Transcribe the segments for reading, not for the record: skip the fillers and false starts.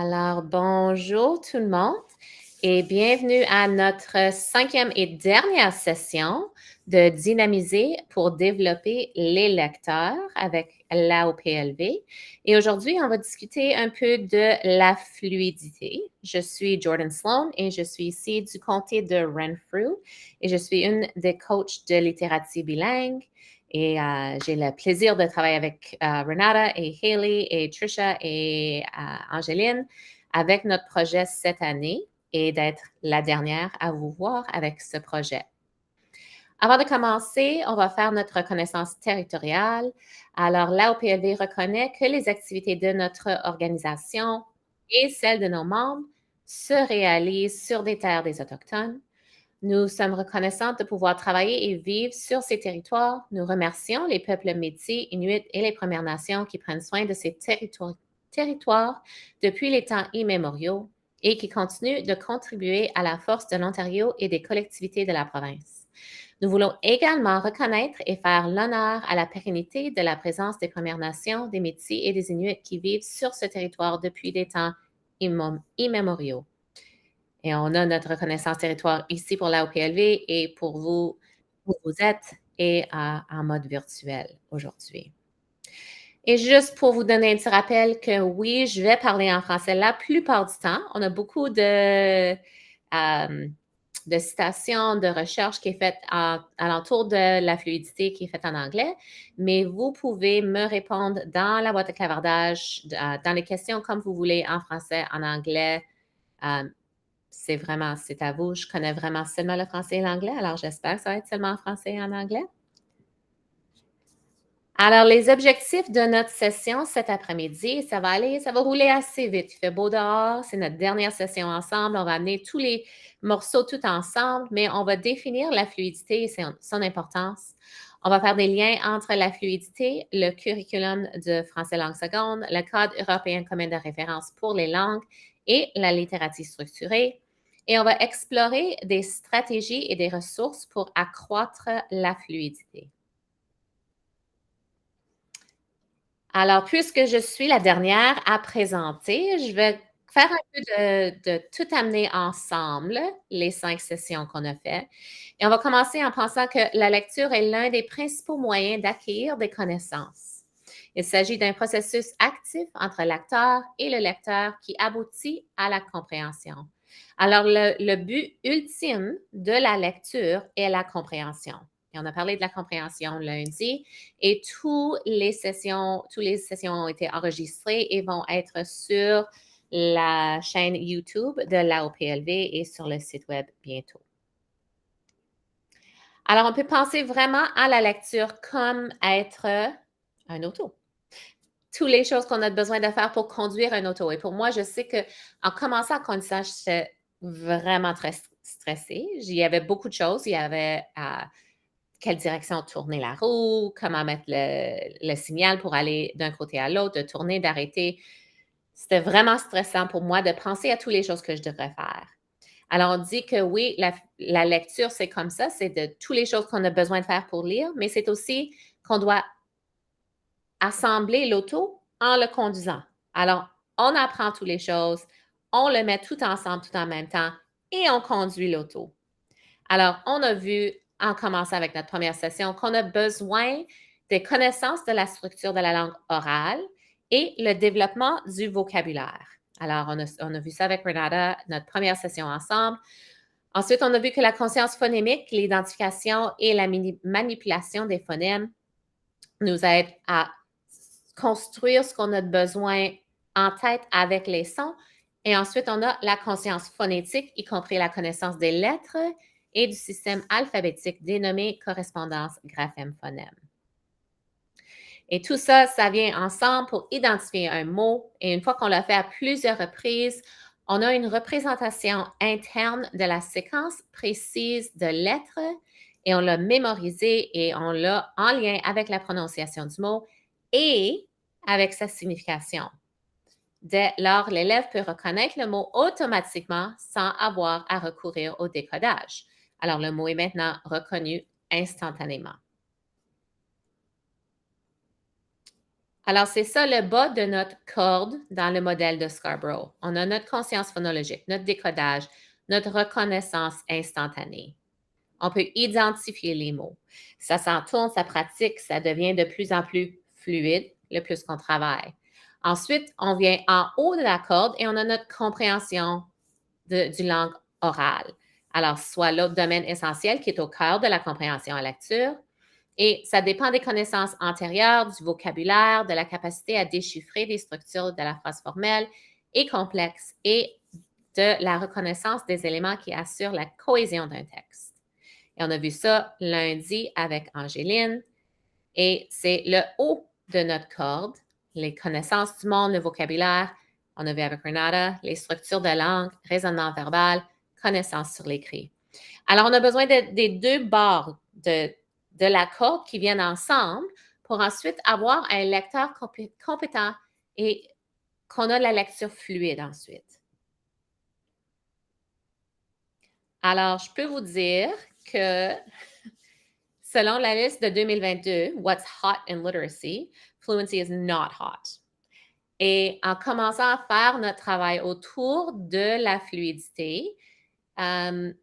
Alors, bonjour tout le monde et bienvenue à notre 5e et dernière session de Dynamiser pour développer les lecteurs avec l'AOPLV. Et aujourd'hui, on va discuter un peu de la fluidité. Je suis Jordan Sloan et je suis ici du comté de Renfrew et je suis une des coachs de littératie bilingue. Et j'ai le plaisir de travailler avec Renata et Haley et Trisha et Angéline avec notre projet cette année et d'être la dernière à vous voir avec ce projet. Avant de commencer, on va faire notre reconnaissance territoriale. Alors, l'AOPLV reconnaît que les activités de notre organisation et celles de nos membres se réalisent sur des terres des Autochtones. Nous sommes reconnaissantes de pouvoir travailler et vivre sur ces territoires. Nous remercions les peuples métis, inuits et les Premières Nations qui prennent soin de ces territoires depuis les temps immémoriaux et qui continuent de contribuer à la force de l'Ontario et des collectivités de la province. Nous voulons également reconnaître et faire l'honneur à la pérennité de la présence des Premières Nations, des Métis et des Inuits qui vivent sur ce territoire depuis des temps immémoriaux. Et on a notre reconnaissance territoire ici pour l'AOPLV et pour vous, où vous êtes et en mode virtuel aujourd'hui. Et juste pour vous donner un petit rappel que oui, je vais parler en français la plupart du temps. On a beaucoup de citations, de recherches qui est faite alentour de la fluidité qui est faite en anglais, mais vous pouvez me répondre dans la boîte de clavardage, dans les questions comme vous voulez, en français, en anglais. C'est à vous. Je connais vraiment seulement le français et l'anglais, alors j'espère que ça va être seulement en français et en anglais. Alors, les objectifs de notre session cet après-midi, ça va rouler assez vite. Il fait beau dehors, c'est notre dernière session ensemble. On va amener tous les morceaux tout ensemble, mais on va définir la fluidité et son importance. On va faire des liens entre la fluidité, le curriculum de français langue seconde, le cadre européen commun de référence pour les langues et la littératie structurée. Et on va explorer des stratégies et des ressources pour accroître la fluidité. Alors, puisque je suis la dernière à présenter, je vais faire un peu de tout amener ensemble, les 5 sessions qu'on a faites. Et on va commencer en pensant que la lecture est l'un des principaux moyens d'acquérir des connaissances. Il s'agit d'un processus actif entre l'acteur et le lecteur qui aboutit à la compréhension. Alors, le but ultime de la lecture est la compréhension. Et on a parlé de la compréhension lundi et toutes les sessions ont été enregistrées et vont être sur la chaîne YouTube de l'AOPLV et sur le site web bientôt. Alors, on peut penser vraiment à la lecture comme être un auto. Toutes les choses qu'on a besoin de faire pour conduire un auto. Et pour moi, je sais qu'en commençant à conduire, j'étais vraiment très stressée. Il y avait beaucoup de choses. Il y avait quelle direction tourner la roue, comment mettre le signal pour aller d'un côté à l'autre, de tourner, d'arrêter. C'était vraiment stressant pour moi de penser à toutes les choses que je devrais faire. Alors, on dit que oui, la lecture, c'est comme ça, c'est de toutes les choses qu'on a besoin de faire pour lire, mais c'est aussi qu'on doit assembler l'auto en le conduisant. Alors, on apprend toutes les choses, on le met tout ensemble, tout en même temps, et on conduit l'auto. Alors, on a vu, en commençant avec notre première session, qu'on a besoin des connaissances de la structure de la langue orale et le développement du vocabulaire. Alors, on a vu ça avec Renata, notre première session ensemble. Ensuite, on a vu que la conscience phonémique, l'identification et la manipulation des phonèmes nous aident à construire ce qu'on a besoin en tête avec les sons. Et ensuite, on a la conscience phonétique, y compris la connaissance des lettres et du système alphabétique dénommé correspondance graphème-phonème. Et tout ça, ça vient ensemble pour identifier un mot. Et une fois qu'on l'a fait à plusieurs reprises, on a une représentation interne de la séquence précise de lettres et on l'a mémorisé et on l'a en lien avec la prononciation du mot et avec sa signification. Dès lors, l'élève peut reconnaître le mot automatiquement sans avoir à recourir au décodage. Alors, le mot est maintenant reconnu instantanément. Alors, c'est ça le bas de notre corde dans le modèle de Scarborough. On a notre conscience phonologique, notre décodage, notre reconnaissance instantanée. On peut identifier les mots. Ça s'entourne, ça pratique, ça devient de plus en plus fluide le plus qu'on travaille. Ensuite, on vient en haut de la corde et on a notre compréhension du langue orale. Alors, soit l'autre domaine essentiel qui est au cœur de la compréhension à lecture. Et ça dépend des connaissances antérieures, du vocabulaire, de la capacité à déchiffrer des structures de la phrase formelle et complexe et de la reconnaissance des éléments qui assurent la cohésion d'un texte. Et on a vu ça lundi avec Angéline. Et c'est le haut de notre corde, les connaissances du monde, le vocabulaire. On a vu avec Renata les structures de langue, raisonnement verbal, connaissances sur l'écrit. Alors, on a besoin des deux bords de la corde qui viennent ensemble pour ensuite avoir un lecteur compétent et qu'on a la lecture fluide ensuite. Alors, je peux vous dire que selon la liste de 2022, What's Hot in Literacy, Fluency is not hot. Et en commençant à faire notre travail autour de la fluidité, je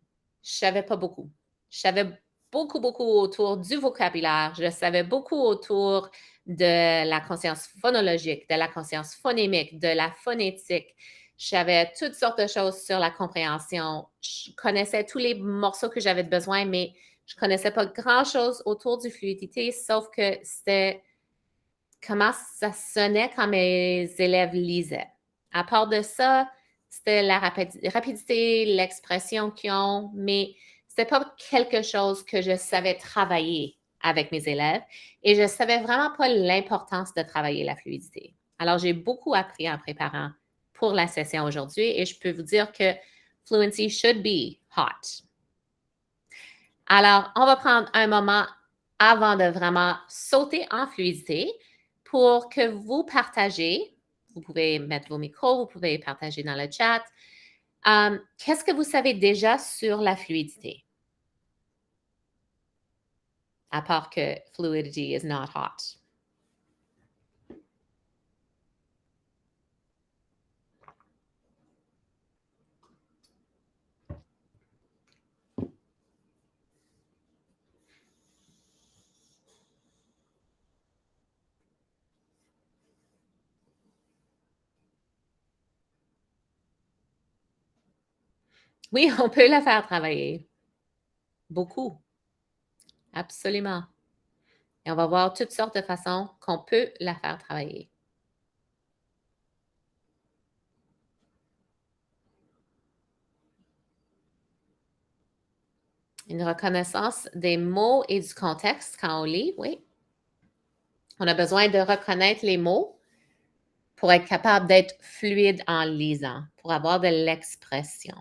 savais pas beaucoup. Je savais beaucoup autour du vocabulaire. Je savais beaucoup autour de la conscience phonologique, de la conscience phonémique, de la phonétique. Je savais toutes sortes de choses sur la compréhension. Je connaissais tous les morceaux que j'avais besoin, mais je connaissais pas grand-chose autour du fluidité, sauf que c'était comment ça sonnait quand mes élèves lisaient. À part de ça, c'était la rapidité, l'expression qu'ils ont, mais c'était pas quelque chose que je savais travailler avec mes élèves et je savais vraiment pas l'importance de travailler la fluidité. Alors, j'ai beaucoup appris en préparant pour la session aujourd'hui et je peux vous dire que fluency should be hot. Alors, on va prendre un moment avant de vraiment sauter en fluidité pour que vous partagez. Vous pouvez mettre vos micros, vous pouvez partager dans le chat. Qu'est-ce que vous savez déjà sur la fluidité? À part que fluidity is not hot. Oui, on peut la faire travailler. Beaucoup. Absolument. Et on va voir toutes sortes de façons qu'on peut la faire travailler. Une reconnaissance des mots et du contexte quand on lit, oui. On a besoin de reconnaître les mots pour être capable d'être fluide en lisant, pour avoir de l'expression.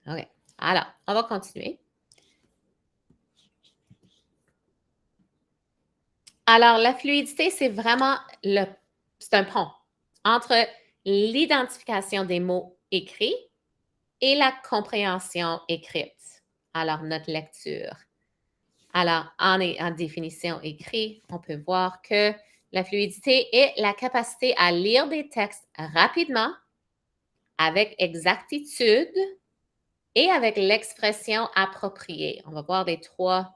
OK. Alors, on va continuer. Alors, la fluidité, c'est vraiment c'est un pont entre l'identification des mots écrits et la compréhension écrite. Alors, notre lecture. Alors, en définition écrite, on peut voir que la fluidité est la capacité à lire des textes rapidement, avec exactitude et avec l'expression appropriée. On va voir les trois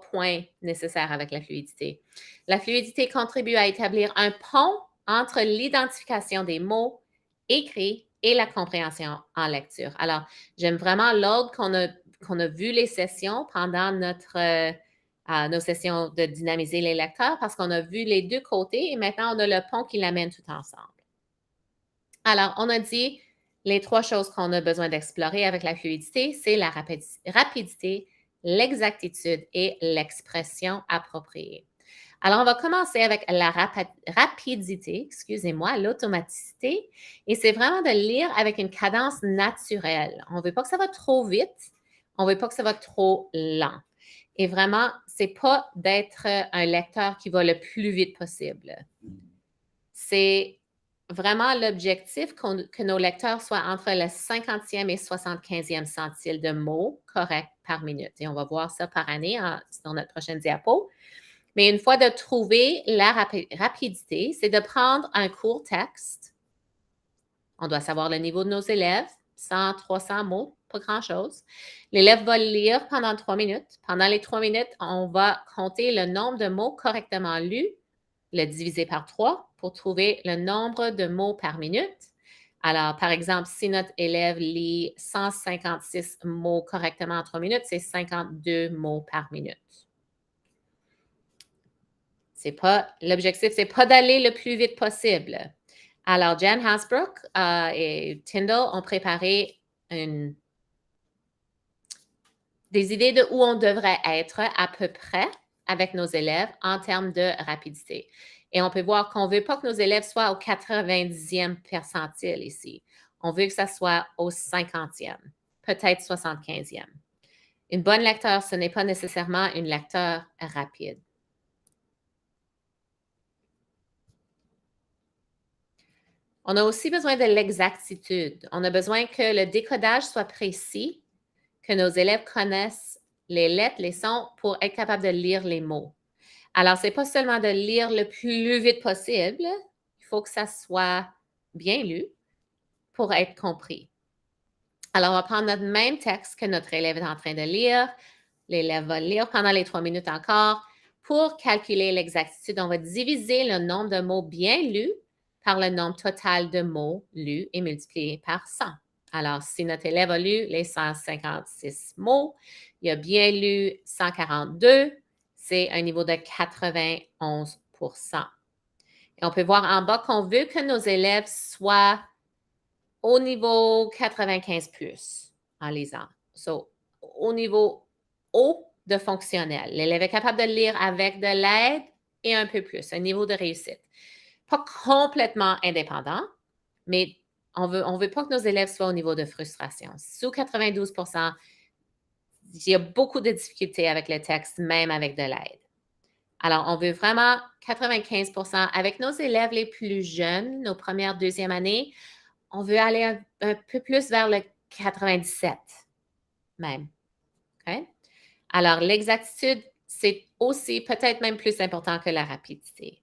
points nécessaires avec la fluidité. La fluidité contribue à établir un pont entre l'identification des mots écrits et la compréhension en lecture. Alors, j'aime vraiment l'ordre qu'on a vu les sessions pendant nos sessions de dynamiser les lecteurs parce qu'on a vu les deux côtés et maintenant on a le pont qui l'amène tout ensemble. Alors, on a dit les trois choses qu'on a besoin d'explorer avec la fluidité, c'est la rapidité, l'exactitude et l'expression appropriée. Alors, on va commencer avec la rapidité, excusez-moi, l'automaticité. Et c'est vraiment de lire avec une cadence naturelle. On ne veut pas que ça va trop vite. On ne veut pas que ça va trop lent. Et vraiment, ce n'est pas d'être un lecteur qui va le plus vite possible. C'est vraiment l'objectif que nos lecteurs soient entre le 50e et 75e centile de mots corrects par minute. Et on va voir ça par année dans notre prochaine diapo. Mais une fois de trouver la rapidité, c'est de prendre un court texte. On doit savoir le niveau de nos élèves, 100, 300 mots, pas grand-chose. L'élève va le lire pendant 3 minutes. Pendant les 3 minutes, on va compter le nombre de mots correctement lus, le diviser par 3 pour trouver le nombre de mots par minute. Alors, par exemple, si notre élève lit 156 mots correctement en 3 minutes, c'est 52 mots par minute. L'objectif, c'est pas d'aller le plus vite possible. Alors, Jan Hasbrook et Tyndall ont préparé des idées de où on devrait être à peu près avec nos élèves en termes de rapidité. Et on peut voir qu'on ne veut pas que nos élèves soient au 90e percentile ici. On veut que ça soit au 50e, peut-être 75e. Une bonne lecteur, ce n'est pas nécessairement une lecteur rapide. On a aussi besoin de l'exactitude. On a besoin que le décodage soit précis, que nos élèves connaissent les lettres, les sons pour être capables de lire les mots. Alors, ce n'est pas seulement de lire le plus vite possible, il faut que ça soit bien lu pour être compris. Alors, on va prendre notre même texte que notre élève est en train de lire. L'élève va le lire pendant les 3 minutes encore. Pour calculer l'exactitude, on va diviser le nombre de mots bien lus par le nombre total de mots lus et multiplié par 100. Alors, si notre élève a lu les 156 mots, il a bien lu 142, c'est un niveau de 91 Et on peut voir en bas qu'on veut que nos élèves soient au niveau 95 plus en lisant. So, au niveau haut de fonctionnel. L'élève est capable de lire avec de l'aide et un peu plus, un niveau de réussite. Pas complètement indépendant, mais on veut pas que nos élèves soient au niveau de frustration. Sous 92 il y a beaucoup de difficultés avec le texte, même avec de l'aide. Alors, on veut vraiment 95 avec nos élèves les plus jeunes, nos premières, deuxième années, on veut aller un peu plus vers le 97 même. OK? Alors, l'exactitude, c'est aussi peut-être même plus important que la rapidité.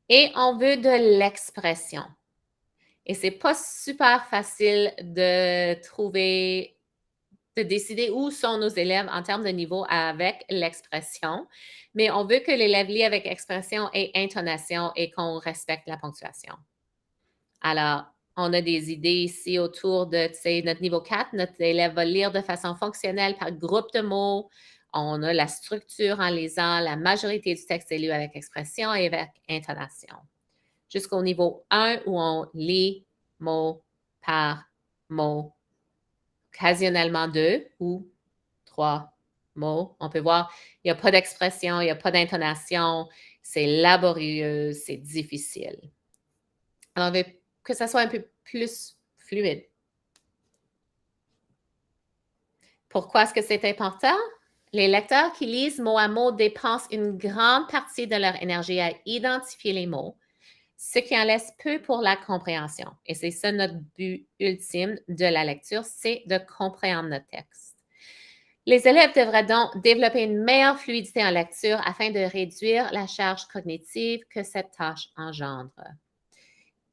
Et on veut de l'expression. Et c'est pas super facile de trouver, de décider où sont nos élèves en termes de niveau avec l'expression, mais on veut que l'élève lit avec expression et intonation et qu'on respecte la ponctuation. Alors, on a des idées ici autour de, notre niveau 4, notre élève va lire de façon fonctionnelle par groupe de mots. On a la structure en lisant, la majorité du texte est lu avec expression et avec intonation. Jusqu'au niveau 1 où on lit mot par mot, occasionnellement 2 ou 3 mots. On peut voir, il n'y a pas d'expression, il n'y a pas d'intonation, c'est laborieux, c'est difficile. Alors, on veut que ça soit un peu plus fluide. Pourquoi est-ce que c'est important? Les lecteurs qui lisent mot à mot dépensent une grande partie de leur énergie à identifier les mots, ce qui en laisse peu pour la compréhension. Et c'est ça notre but ultime de la lecture, c'est de comprendre notre texte. Les élèves devraient donc développer une meilleure fluidité en lecture afin de réduire la charge cognitive que cette tâche engendre.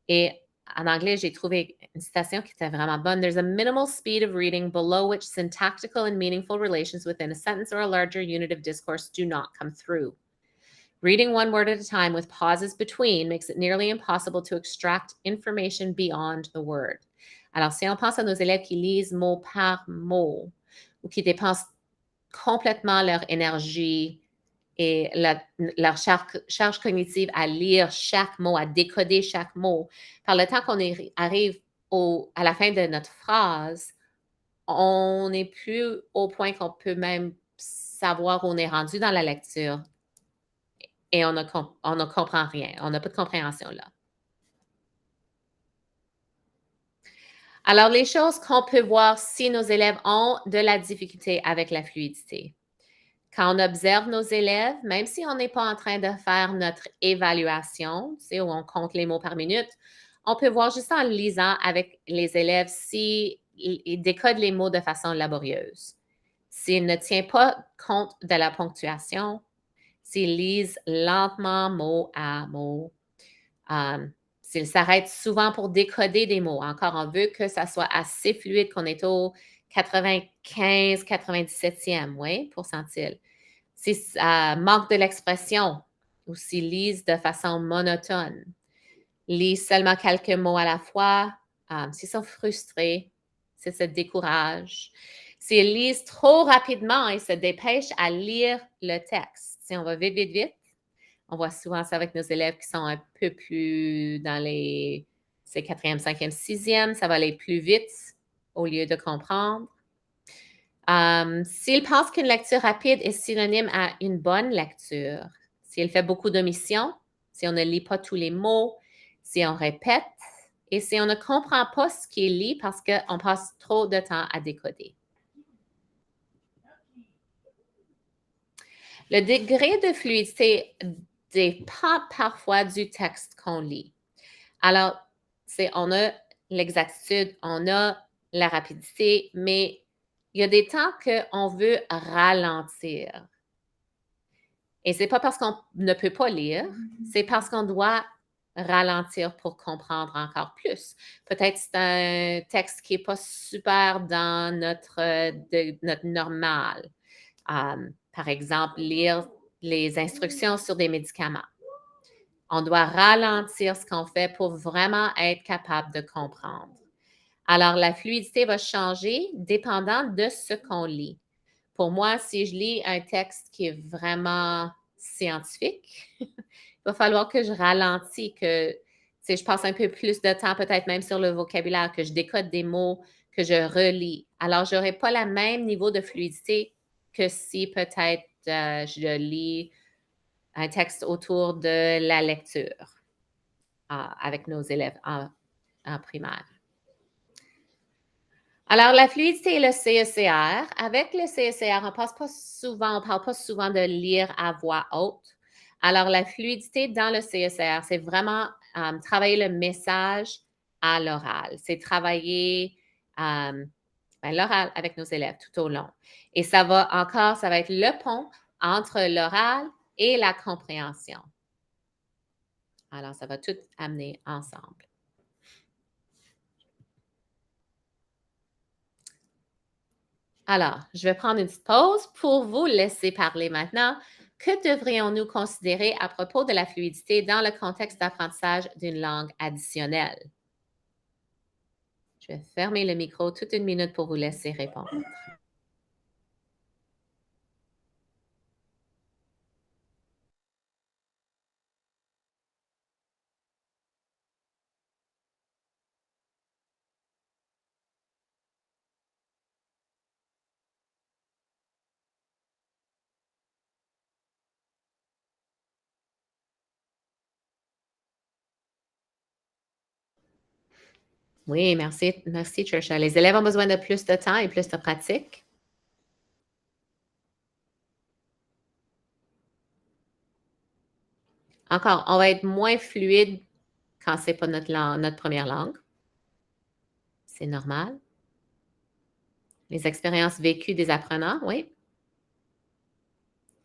Et en anglais, j'ai trouvé une citation qui était vraiment bonne. There's a minimal speed of reading below which syntactical and meaningful relations within a sentence or a larger unit of discourse do not come through. Reading one word at a time with pauses between makes it nearly impossible to extract information beyond the word. Alors, si on pense à nos élèves qui lisent mot par mot ou qui dépensent complètement leur énergie et leur charge cognitive à lire chaque mot, à décoder chaque mot. Par le temps qu'on arrive à la fin de notre phrase, on n'est plus au point qu'on peut même savoir où on est rendu dans la lecture et on ne comprend rien. On n'a pas de compréhension là. Alors, les choses qu'on peut voir si nos élèves ont de la difficulté avec la fluidité. Quand on observe nos élèves, même si on n'est pas en train de faire notre évaluation, tu sais, où on compte les mots par minute, on peut voir juste en lisant avec les élèves s'ils décodent les mots de façon laborieuse. S'ils ne tiennent pas compte de la ponctuation, s'ils lisent lentement mot à mot, s'ils s'arrêtent souvent pour décoder des mots. Encore, on veut que ça soit assez fluide, qu'on est au 95, 97e, oui, pourcentile. Si ça manque de l'expression ou s'ils lisent de façon monotone, lisent seulement quelques mots à la fois, s'ils sont frustrés, s'ils se découragent, s'ils lisent trop rapidement et se dépêchent à lire le texte. Si on va vite, vite, vite, on voit souvent ça avec nos élèves qui sont un peu plus dans les 4e, 5e, 6e, ça va aller plus vite au lieu de comprendre. S'il pense qu'une lecture rapide est synonyme à une bonne lecture, s'il fait beaucoup d'omissions, si on ne lit pas tous les mots, si on répète et si on ne comprend pas ce qu'il lit parce qu'on passe trop de temps à décoder. Le degré de fluidité dépend parfois du texte qu'on lit. Alors, on a l'exactitude, on a la rapidité, mais il y a des temps qu'on veut ralentir. Et ce n'est pas parce qu'on ne peut pas lire, c'est parce qu'on doit ralentir pour comprendre encore plus. Peut-être c'est un texte qui n'est pas super dans notre normal. Par exemple, lire les instructions sur des médicaments. On doit ralentir ce qu'on fait pour vraiment être capable de comprendre. Alors, la fluidité va changer dépendant de ce qu'on lit. Pour moi, si je lis un texte qui est vraiment scientifique, il va falloir que je ralentis, que je passe un peu plus de temps peut-être même sur le vocabulaire, que je décode des mots, que je relis. Alors, je n'aurai pas le même niveau de fluidité que si peut-être je lis un texte autour de la lecture avec nos élèves en primaire. Alors, la fluidité et le CECR. Avec le CECR, on ne parle pas souvent de lire à voix haute. Alors, la fluidité dans le CECR, c'est vraiment travailler le message à l'oral. C'est travailler l'oral avec nos élèves tout au long. Et ça va être le pont entre l'oral et la compréhension. Alors, ça va tout amener ensemble. Alors, je vais prendre une petite pause pour vous laisser parler maintenant. Que devrions-nous considérer à propos de la fluidité dans le contexte d'apprentissage d'une langue additionnelle? Je vais fermer le micro toute une minute pour vous laisser répondre. Oui, merci, merci, Trisha. Les élèves ont besoin de plus de temps et plus de pratique. Encore, on va être moins fluide quand ce n'est pas notre première langue. C'est normal. Les expériences vécues des apprenants, oui.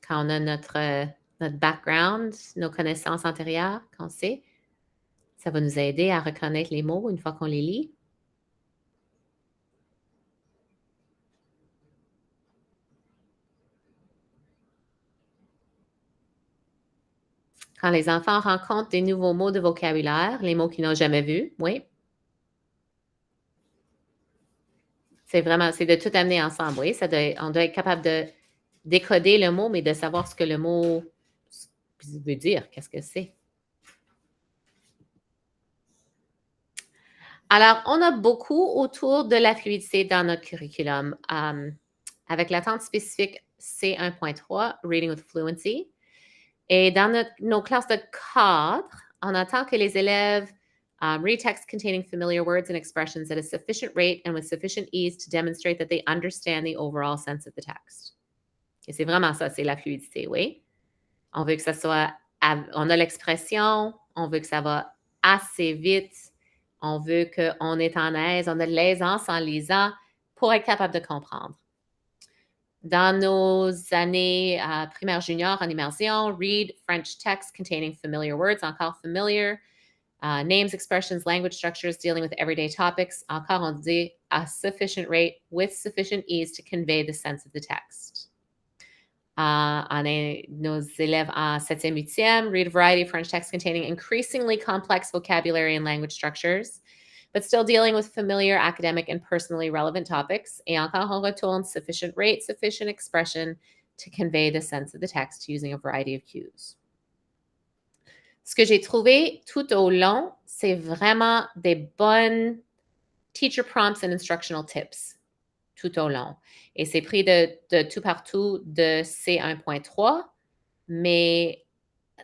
Quand on a notre background, nos connaissances antérieures, qu'on sait, ça va nous aider à reconnaître les mots une fois qu'on les lit. Quand les enfants rencontrent des nouveaux mots de vocabulaire, les mots qu'ils n'ont jamais vus, oui. C'est de tout amener ensemble, oui. On doit être capable de décoder le mot, mais de savoir ce que le mot veut dire, qu'est-ce que c'est. Alors, on a beaucoup autour de la fluidité dans notre curriculum. Avec l'attente spécifique C1.3, Reading with Fluency. Et dans nos classes de cadre, on attend que les élèves read text containing familiar words and expressions at a sufficient rate and with sufficient ease to demonstrate that they understand the overall sense of the text. Et c'est vraiment ça, c'est la fluidité, oui. On veut que ça soit, on a l'expression, on veut que ça va assez vite, on veut qu'on est en aise, on a de l'aisance en lisant pour être capable de comprendre. Dans nos années primaire junior en immersion, read French text containing familiar words, encore familiar, names, expressions, language structures dealing with everyday topics, encore on dit a sufficient rate with sufficient ease to convey the sense of the text. Nos élèves en 7e, 8e, read a variety of French texts containing increasingly complex vocabulary and language structures, but still dealing with familiar academic and personally relevant topics. Et encore on retourne sufficient rate, sufficient expression to convey the sense of the text using a variety of cues. Ce que j'ai trouvé tout au long, c'est vraiment des bonnes teacher prompts and instructional tips tout au long. Et c'est pris de tout partout de C1.3, mais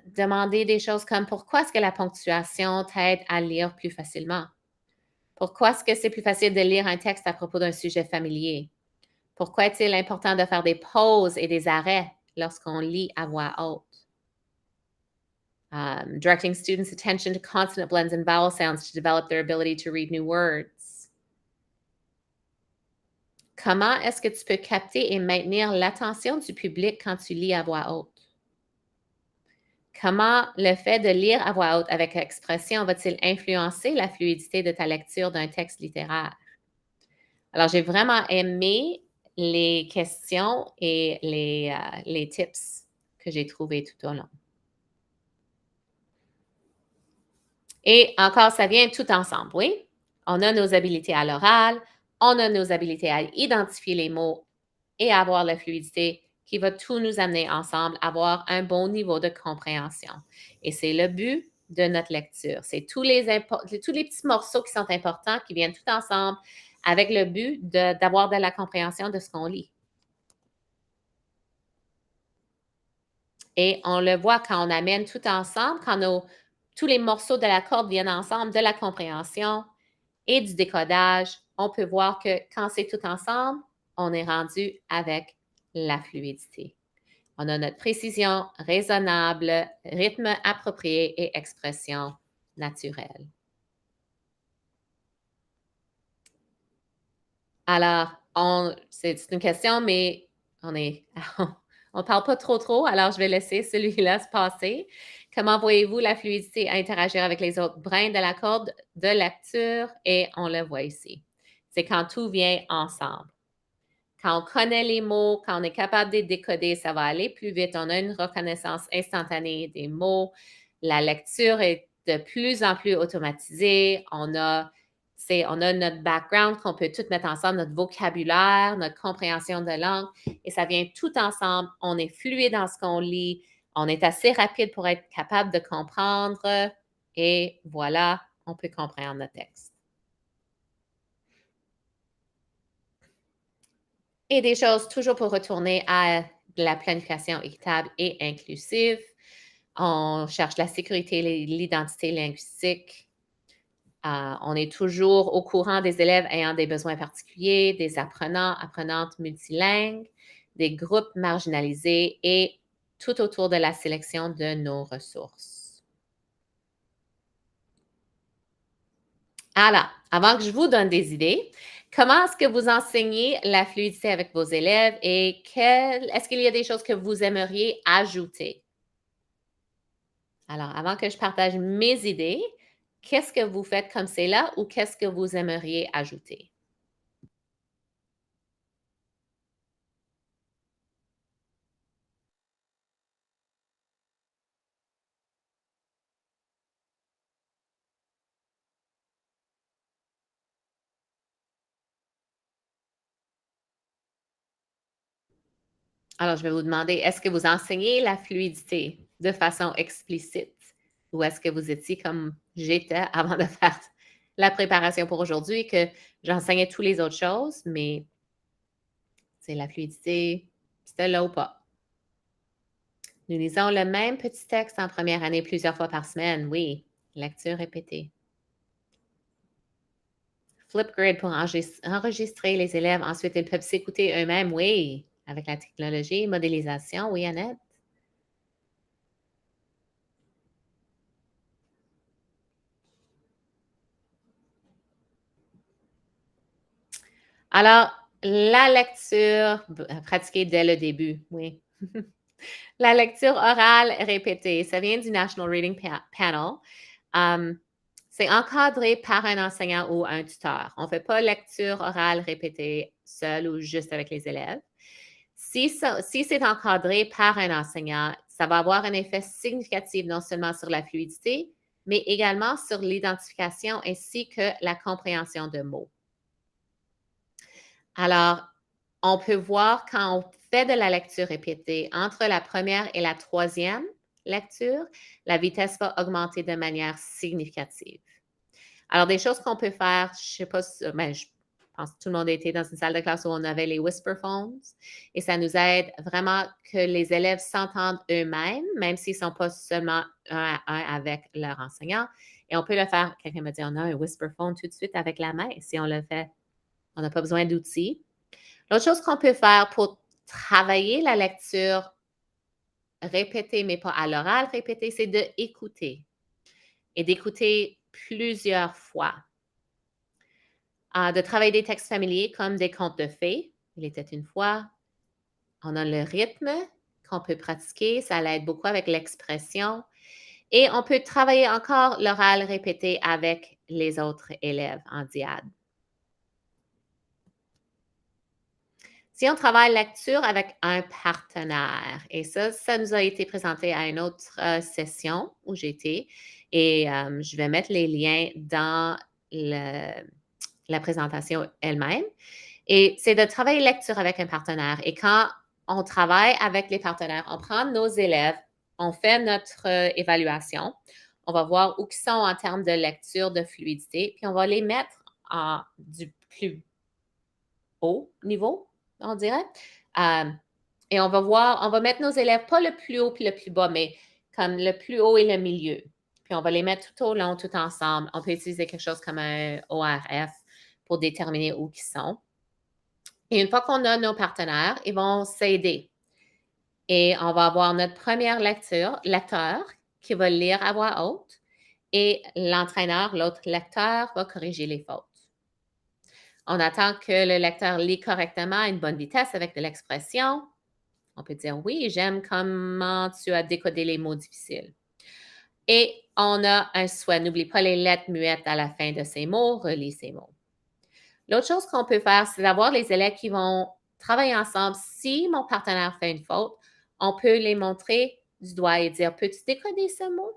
demander des choses comme pourquoi est-ce que la ponctuation t'aide à lire plus facilement? Pourquoi est-ce que c'est plus facile de lire un texte à propos d'un sujet familier? Pourquoi est-il important de faire des pauses et des arrêts lorsqu'on lit à voix haute? Directing students' attention to consonant blends and vowel sounds to develop their ability to read new words. Comment est-ce que tu peux capter et maintenir l'attention du public quand tu lis à voix haute? Comment le fait de lire à voix haute avec expression va-t-il influencer la fluidité de ta lecture d'un texte littéraire? Alors, j'ai vraiment aimé les questions et les tips que j'ai trouvés tout au long. Et encore, ça vient tout ensemble, oui? On a nos habiletés à l'oral, on a nos habiletés à identifier les mots et à avoir la fluidité qui va tout nous amener ensemble à avoir un bon niveau de compréhension. Et c'est le but de notre lecture. C'est tous les petits morceaux qui sont importants, qui viennent tout ensemble avec le but d'avoir de la compréhension de ce qu'on lit. Et on le voit quand on amène tout ensemble, quand tous les morceaux de la corde viennent ensemble, de la compréhension et du décodage, on peut voir que quand c'est tout ensemble, on est rendu avec la fluidité. On a notre précision raisonnable, rythme approprié et expression naturelle. Alors, c'est une question, mais on ne parle pas trop, alors je vais laisser celui-là se passer. Comment voyez-vous la fluidité interagir avec les autres brins de la corde de lecture? Et on le voit ici. C'est quand tout vient ensemble. Quand on connaît les mots, quand on est capable de les décoder, ça va aller plus vite. On a une reconnaissance instantanée des mots. La lecture est de plus en plus automatisée. On a notre background qu'on peut tout mettre ensemble, notre vocabulaire, notre compréhension de langue, et ça vient tout ensemble. On est fluide dans ce qu'on lit. On est assez rapide pour être capable de comprendre. Et voilà, on peut comprendre notre texte. Et des choses toujours pour retourner à de la planification équitable et inclusive. On cherche la sécurité, l'identité linguistique. On est toujours au courant des élèves ayant des besoins particuliers, des apprenants, apprenantes multilingues, des groupes marginalisés et tout autour de la sélection de nos ressources. Alors, avant que je vous donne des idées, comment est-ce que vous enseignez la fluidité avec vos élèves et est-ce qu'il y a des choses que vous aimeriez ajouter? Alors, avant que je partage mes idées, qu'est-ce que vous faites comme c'est là ou qu'est-ce que vous aimeriez ajouter? Alors, je vais vous demander, est-ce que vous enseignez la fluidité de façon explicite ou est-ce que vous étiez comme j'étais avant de faire la préparation pour aujourd'hui, que j'enseignais toutes les autres choses, mais c'est la fluidité, c'était là ou pas? Nous lisons le même petit texte en première année plusieurs fois par semaine, oui. Lecture répétée. Flipgrid pour enregistrer les élèves. Ensuite, ils peuvent s'écouter eux-mêmes, oui. avec la technologie, modélisation. Oui, Annette? Alors, la lecture pratiquée dès le début, oui. La lecture orale répétée, ça vient du National Reading Panel. C'est encadré par un enseignant ou un tuteur. On ne fait pas lecture orale répétée seul ou juste avec les élèves. Si c'est encadré par un enseignant, ça va avoir un effet significatif non seulement sur la fluidité, mais également sur l'identification ainsi que la compréhension de mots. Alors, on peut voir quand on fait de la lecture répétée entre la première et la troisième lecture, la vitesse va augmenter de manière significative. Alors, des choses qu'on peut faire, je ne sais pas, je pense que tout le monde a été dans une salle de classe où on avait les whisper phones et ça nous aide vraiment que les élèves s'entendent eux-mêmes, même s'ils ne sont pas seulement un à un avec leur enseignant. Et on peut le faire, quelqu'un m'a dit, on a un whisper phone tout de suite avec la main. Si on le fait, on n'a pas besoin d'outils. L'autre chose qu'on peut faire pour travailler la lecture répétée, mais pas à l'oral répétée, c'est d'écouter et d'écouter plusieurs fois. De travailler des textes familiers comme des contes de fées. Il était une fois. On a le rythme qu'on peut pratiquer. Ça l'aide beaucoup avec l'expression. Et on peut travailler encore l'oral répété avec les autres élèves en diade. Si on travaille lecture avec un partenaire, et ça nous a été présenté à une autre session où j'étais, et je vais mettre les liens dans la présentation elle-même. Et c'est de travailler lecture avec un partenaire. Et quand on travaille avec les partenaires, on prend nos élèves, on fait notre évaluation, on va voir où ils sont en termes de lecture, de fluidité, puis on va les mettre du plus haut niveau, on dirait. Et on va mettre nos élèves, pas le plus haut puis le plus bas, mais comme le plus haut et le milieu. Puis on va les mettre tout au long, tout ensemble. On peut utiliser quelque chose comme un ORF pour déterminer où ils sont. Et une fois qu'on a nos partenaires, ils vont s'aider. Et on va avoir notre première lecteur qui va lire à voix haute et l'entraîneur, l'autre lecteur, va corriger les fautes. On attend que le lecteur lit correctement à une bonne vitesse avec de l'expression. On peut dire oui, j'aime comment tu as décodé les mots difficiles. Et on a un souhait. N'oublie pas les lettres muettes à la fin de ces mots, relis ces mots. L'autre chose qu'on peut faire, c'est d'avoir les élèves qui vont travailler ensemble. Si mon partenaire fait une faute, on peut les montrer du doigt et dire, peux-tu décoder ce mot?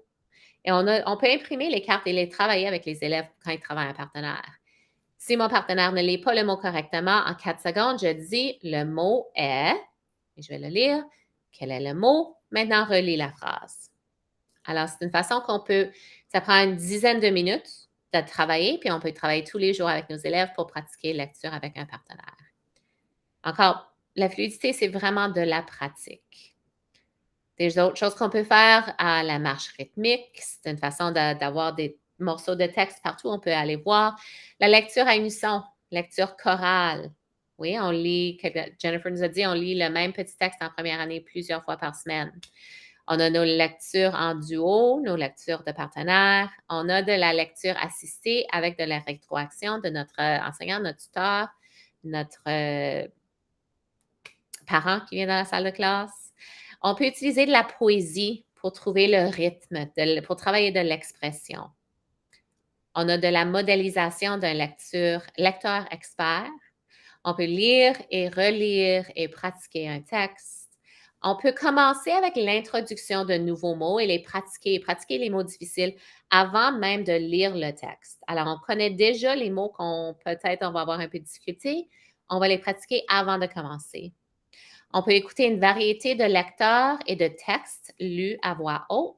Et on peut imprimer les cartes et les travailler avec les élèves quand ils travaillent un partenaire. Si mon partenaire ne lit pas le mot correctement, en 4 secondes, je dis le mot est, et je vais le lire. Quel est le mot? Maintenant, relis la phrase. Alors, c'est une façon ça prend une dizaine de minutes de travailler, puis on peut travailler tous les jours avec nos élèves pour pratiquer lecture avec un partenaire. Encore, la fluidité, c'est vraiment de la pratique. Des autres choses qu'on peut faire, la marche rythmique, c'est une façon d'avoir des morceaux de texte partout, on peut aller voir. La lecture à unisson, lecture chorale. Oui, on lit, Jennifer nous a dit, on lit le même petit texte en première année plusieurs fois par semaine. On a nos lectures en duo, nos lectures de partenaires. On a de la lecture assistée avec de la rétroaction de notre enseignant, notre tuteur, notre parent qui vient dans la salle de classe. On peut utiliser de la poésie pour trouver le rythme, pour travailler de l'expression. On a de la modélisation d'un lecteur expert. On peut lire et relire et pratiquer un texte. On peut commencer avec l'introduction de nouveaux mots et pratiquer les mots difficiles avant même de lire le texte. Alors, on connaît déjà les mots qu'on peut-être on va avoir un peu de difficulté. On va les pratiquer avant de commencer. On peut écouter une variété de lecteurs et de textes lus à voix haute.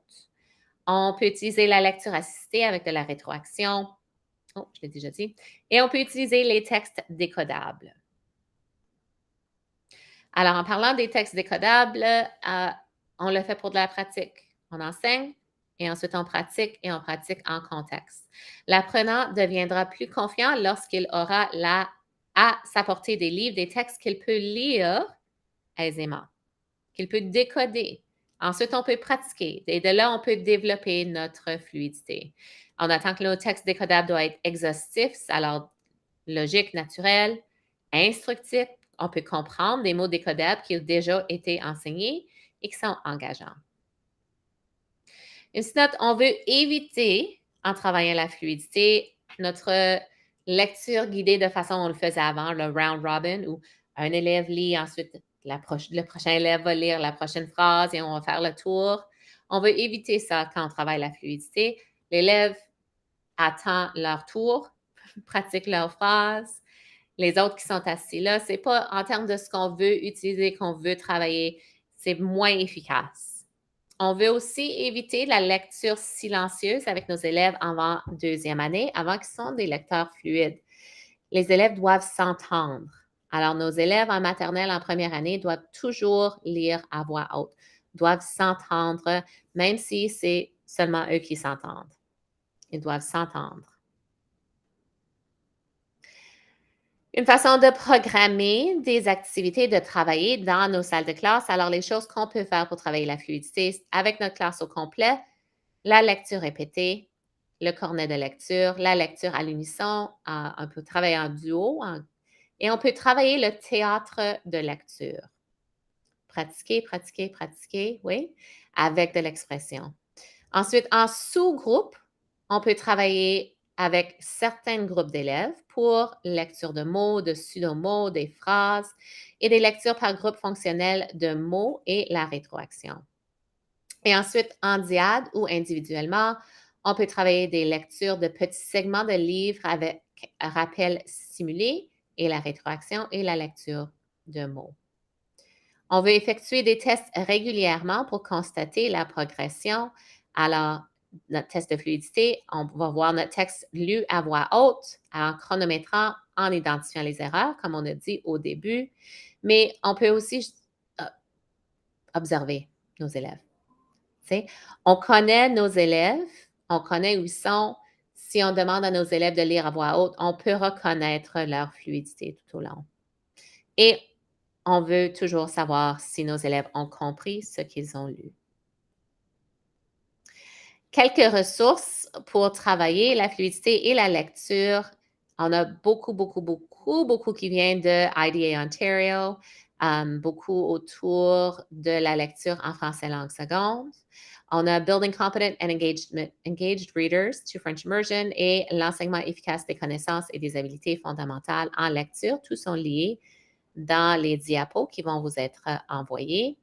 On peut utiliser la lecture assistée avec de la rétroaction. Oh, je l'ai déjà dit. Et on peut utiliser les textes décodables. Alors, en parlant des textes décodables, on le fait pour de la pratique. On enseigne et ensuite on pratique et on pratique en contexte. L'apprenant deviendra plus confiant lorsqu'il aura à sa portée des livres, des textes qu'il peut lire aisément, qu'il peut décoder. Ensuite, on peut pratiquer et de là, on peut développer notre fluidité. On attend que le texte décodable doit être exhaustif, alors logique, naturel, instructif. On peut comprendre des mots décodables qui ont déjà été enseignés et qui sont engageants. Une petite note, on veut éviter, en travaillant la fluidité, notre lecture guidée de façon on le faisait avant, le round robin, où un élève lit, ensuite le prochain élève va lire la prochaine phrase et on va faire le tour. On veut éviter ça quand on travaille la fluidité. L'élève attend leur tour, pratique leur phrase. Les autres qui sont assis là, c'est pas en termes de ce qu'on veut utiliser, qu'on veut travailler, c'est moins efficace. On veut aussi éviter la lecture silencieuse avec nos élèves avant deuxième année, avant qu'ils soient des lecteurs fluides. Les élèves doivent s'entendre. Alors, nos élèves en maternelle en première année doivent toujours lire à voix haute, doivent s'entendre, même si c'est seulement eux qui s'entendent. Ils doivent s'entendre. Une façon de programmer des activités, de travailler dans nos salles de classe. Alors, les choses qu'on peut faire pour travailler la fluidité avec notre classe au complet, la lecture répétée, le cornet de lecture, la lecture à l'unisson, on peut travailler en duo et on peut travailler le théâtre de lecture. Pratiquer, pratiquer, pratiquer, oui, avec de l'expression. Ensuite, en sous-groupe, on peut travailler avec certains groupes d'élèves pour lecture de mots, de pseudo-mots, des phrases et des lectures par groupe fonctionnel de mots et la rétroaction. Et ensuite, en diade ou individuellement, on peut travailler des lectures de petits segments de livres avec rappel simulé et la rétroaction et la lecture de mots. On veut effectuer des tests régulièrement pour constater la progression. Alors, notre test de fluidité, on va voir notre texte lu à voix haute en chronométrant, en identifiant les erreurs, comme on a dit au début, mais on peut aussi observer nos élèves. T'sais, on connaît nos élèves, on connaît où ils sont. Si on demande à nos élèves de lire à voix haute, on peut reconnaître leur fluidité tout au long. Et on veut toujours savoir si nos élèves ont compris ce qu'ils ont lu. Quelques ressources pour travailler la fluidité et la lecture. On a beaucoup qui viennent de IDA Ontario, beaucoup autour de la lecture en français langue seconde. On a Building Competent and Engaged Readers to French Immersion et l'enseignement efficace des connaissances et des habiletés fondamentales en lecture. Tous sont liés dans les diapos qui vont vous être envoyés.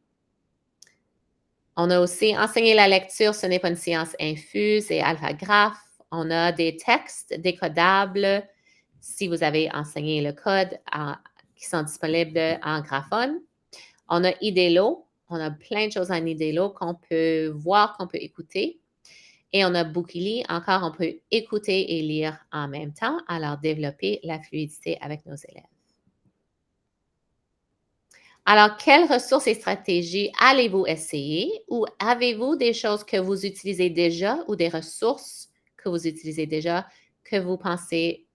On a aussi enseigné la lecture, ce n'est pas une science infuse et alphagraphe. On a des textes décodables si vous avez enseigné le code qui sont disponibles en graphone. On a IDELO. On a plein de choses en IDELO qu'on peut voir, qu'on peut écouter. Et on a Bookily. Encore, on peut écouter et lire en même temps, alors développer la fluidité avec nos élèves. Alors, quelles ressources et stratégies allez-vous essayer ou avez-vous des choses que vous utilisez déjà ou des ressources que vous utilisez déjà que vous pensez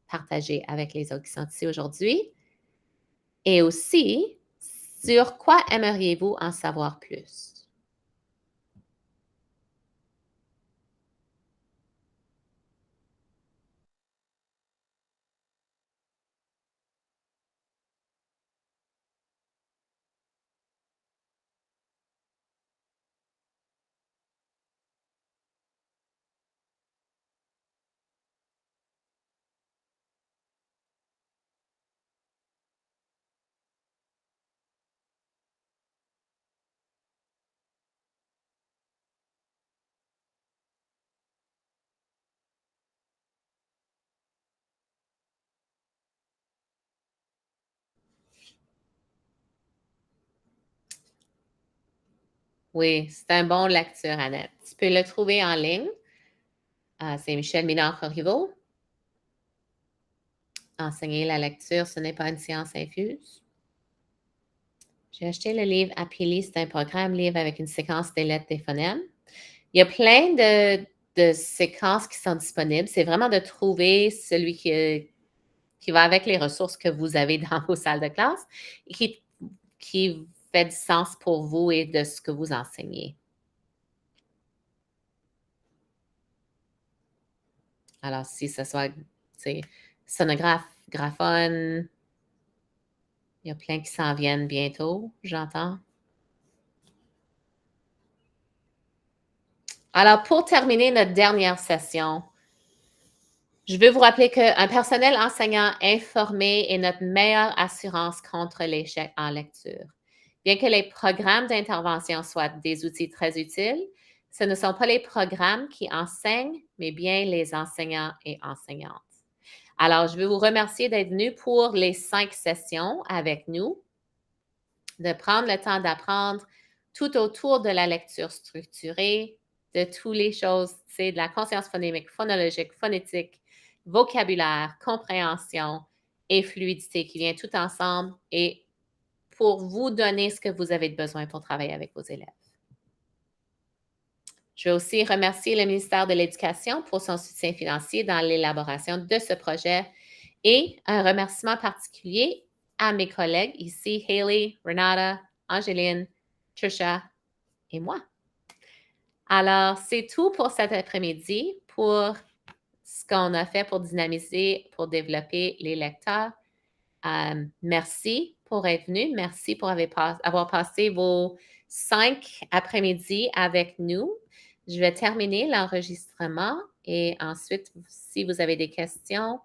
partager avec les autres qui sont ici aujourd'hui? Et aussi, sur quoi aimeriez-vous en savoir plus? Oui, c'est un bon lecture, Annette. Tu peux le trouver en ligne. C'est Michel Ménard-Corriveau. Enseigner la lecture, ce n'est pas une science infuse. J'ai acheté le livre Apili, c'est un programme livre avec une séquence des lettres des phonèmes. Il y a plein de séquences qui sont disponibles. C'est vraiment de trouver celui qui va avec les ressources que vous avez dans vos salles de classe et qui fait du sens pour vous et de ce que vous enseignez. Alors, si ce soit, tu sais, sonographe, graphone, il y a plein qui s'en viennent bientôt, j'entends. Alors, pour terminer notre dernière session, je veux vous rappeler qu'un personnel enseignant informé est notre meilleure assurance contre l'échec en lecture. Bien que les programmes d'intervention soient des outils très utiles, ce ne sont pas les programmes qui enseignent, mais bien les enseignants et enseignantes. Alors, je veux vous remercier d'être venus pour les 5 sessions avec nous, de prendre le temps d'apprendre tout autour de la lecture structurée, de toutes les choses, tu sais, de la conscience phonémique, phonologique, phonétique, vocabulaire, compréhension et fluidité qui vient tout ensemble et pour vous donner ce que vous avez besoin pour travailler avec vos élèves. Je veux aussi remercier le ministère de l'Éducation pour son soutien financier dans l'élaboration de ce projet et un remerciement particulier à mes collègues ici, Hayley, Renata, Angeline, Trisha et moi. Alors, c'est tout pour cet après-midi pour ce qu'on a fait pour dynamiser, pour développer les lecteurs. Merci pour être venu. Merci pour avoir passé vos 5 après-midi avec nous. Je vais terminer l'enregistrement et ensuite, si vous avez des questions,